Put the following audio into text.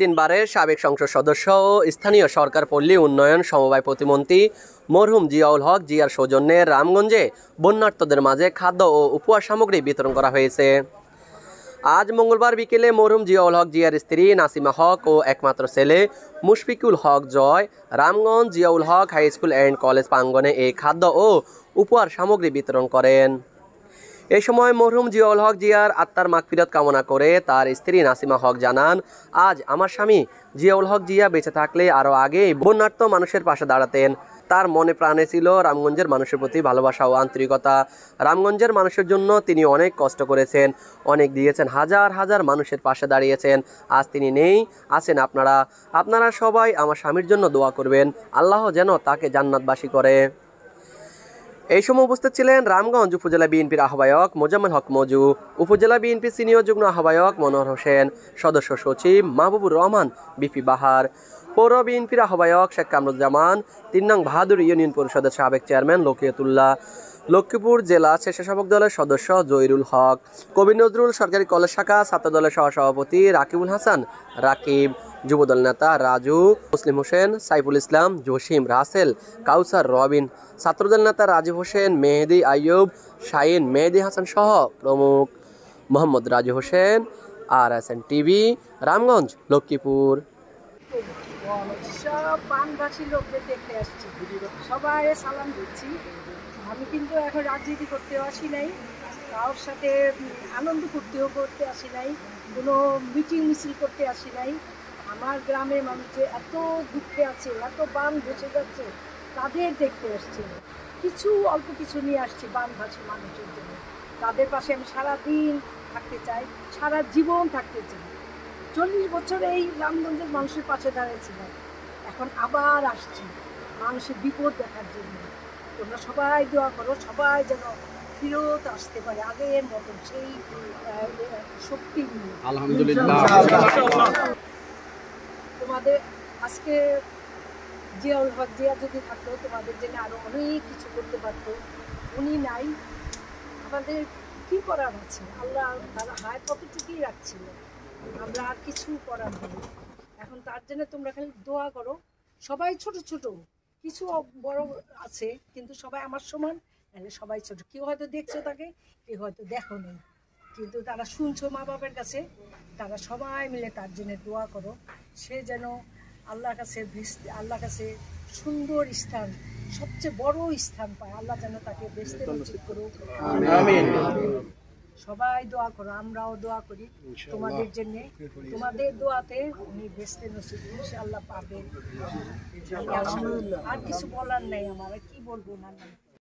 তিনবারের সাবেক সংসদ সদস্য ও স্থানীয় সরকার পল্লী উন্নয়ন সমবায় প্রতিমন্ত্রী মরহুম জিয়াউল হক জিয়ার সৌজন্যে রামগঞ্জে বন্যার্তদের মাঝে খাদ্য ও উপহার সামগ্রী বিতরণ করা হয়েছে। আজ মঙ্গলবার বিকেলে মরহুম জিয়াউল হক জিয়ার স্ত্রী নাসিমা হক ও একমাত্র ছেলে মুশফিকুল হক জয় রামগঞ্জ জিয়াউল হক হাই স্কুল অ্যান্ড কলেজ প্রাঙ্গণে এই খাদ্য ও উপহার সামগ্রী বিতরণ করেন। এই সময় মরহুম জিয়াউল হক জিয়ার আত্মার মাগফিরাত কামনা করে তার স্ত্রী নাসিমা হক জানান, আজ আমার স্বামী জিয়াউল হক জিয়া বেঁচে থাকলে আরও আগেই বন্যার্ত মানুষের পাশে দাঁড়াতেন। তার মনে প্রাণে ছিল রামগঞ্জের মানুষের প্রতি ভালোবাসা ও আন্তরিকতা। রামগঞ্জের মানুষের জন্য তিনি অনেক কষ্ট করেছেন, অনেক দিয়েছেন, হাজার হাজার মানুষের পাশে দাঁড়িয়েছেন। আজ তিনি নেই, আছেন আপনারা সবাই আমার স্বামীর জন্য দোয়া করবেন, আল্লাহ যেন তাকে জান্নাতবাসী করে। এই সময় উপস্থিত ছিলেন রামগঞ্জ উপজেলা বিএনপির আহ্বায়ক মোজাম্মেল হক মজু, উপজেলা বিএনপি সিনিয়র যুগ্ম আহ্বায়ক মনোহর হোসেন, সদস্য সচিব মাহবুবুর রহমান বিপি বাহার, পৌর বিএনপির আহ্বায়ক শেখ কামরুজ্জামান, ৩ নং বাহাদুর ইউনিয়ন পরিষদের সাবেক চেয়ারম্যান লকিয়াতুল্লাহ, লক্ষ্মীপুর জেলা স্বেচ্ছাসেবক দলের সদস্য জহিরুল হক, কবি নজরুল সরকারি কলেজ শাখা ছাত্র দলের সহসভাপতি রাকিবুল হাসান রাকিব, যুবদল নেতা রাজু, মুসলিম হোসেন, সাইফুল ইসলাম, জসিম, রাসেল, কাউসার, রবিন, ছাত্রদল নেতা রাজীব হোসেন, মেহেদি আইয়ুব, শাহিন, মেহেদি হাসান সহ প্রমুখ। Mohammad Raju Hossain, RSN TV, Ramganj, Lakshmipur. সব বানবাসী লোকদের দেখতে আসছি, সবাই সালাম দিচ্ছি। আমি কিন্তু এখন রাজনীতি করতেও আসি নাই, কারোর সাথে আনন্দ করতে আসি নাই, কোনো মিটিং মিছিল করতে আসি নাই। আমার গ্রামের মানুষ যে এত দুঃখে আছে, এত বান ভেসে যাচ্ছে, তাদের দেখতে আসছি। অল্প কিছু নিয়ে আসছি বানভাসী মানুষের জন্য। তাদের পাশে আমি সারাদিন থাকতে চাই, সারা জীবন থাকতে চাই। 40 বছর এই রামগঞ্জের মানুষের পাশে দাঁড়িয়েছিলাম, এখন আবার আসছি মানুষের বিপদ দেখার জন্য। তোমরা সবাই দোয়া করো, সবাই যেন ফিরত আসতে পারে আগের মতন সেই শক্তি নিয়ে। আলহামদুলিল্লাহ। তোমাদের আজকে জিয়াউল হক জিয়া যদি থাকতো, তোমাদের জন্য আরো অনেক কিছু করতে পারতো। উনি নাই, আমাদের কি করার আছে? আল্লাহ তারা হায় কতটুকুই রাখছিল, আমরা আর কিছু করার নেই। এখন তার জন্য তোমরা খালি দোয়া করো। সবাই ছোট ছোট, কিছু বড় আছে, কিন্তু সবাই আমার সমান, নাহলে সবাই ছোট। কেউ হয়তো দেখছো তাকে, কেউ হয়তো দেখো নেই, কিন্তু তারা শুনছো মা বাবার কাছে। তারা সবাই মিলে তার জন্য দোয়া করো, সে যেন আল্লাহর কাছে সুন্দর স্থান, সবচেয়ে বড় স্থান পায়। আল্লাহ যেন তাকে বেহেশতে নসিব করুক। আমিন। সবাই দোয়া করো, আমরাও দোয়া করি তোমাদের জন্য। তোমাদের দোয়াতে উনি বেহেশতে নসিব ইনশাআল্লাহ পাবেন। আর কিছু বলার নেই আমার, কি বলবো না।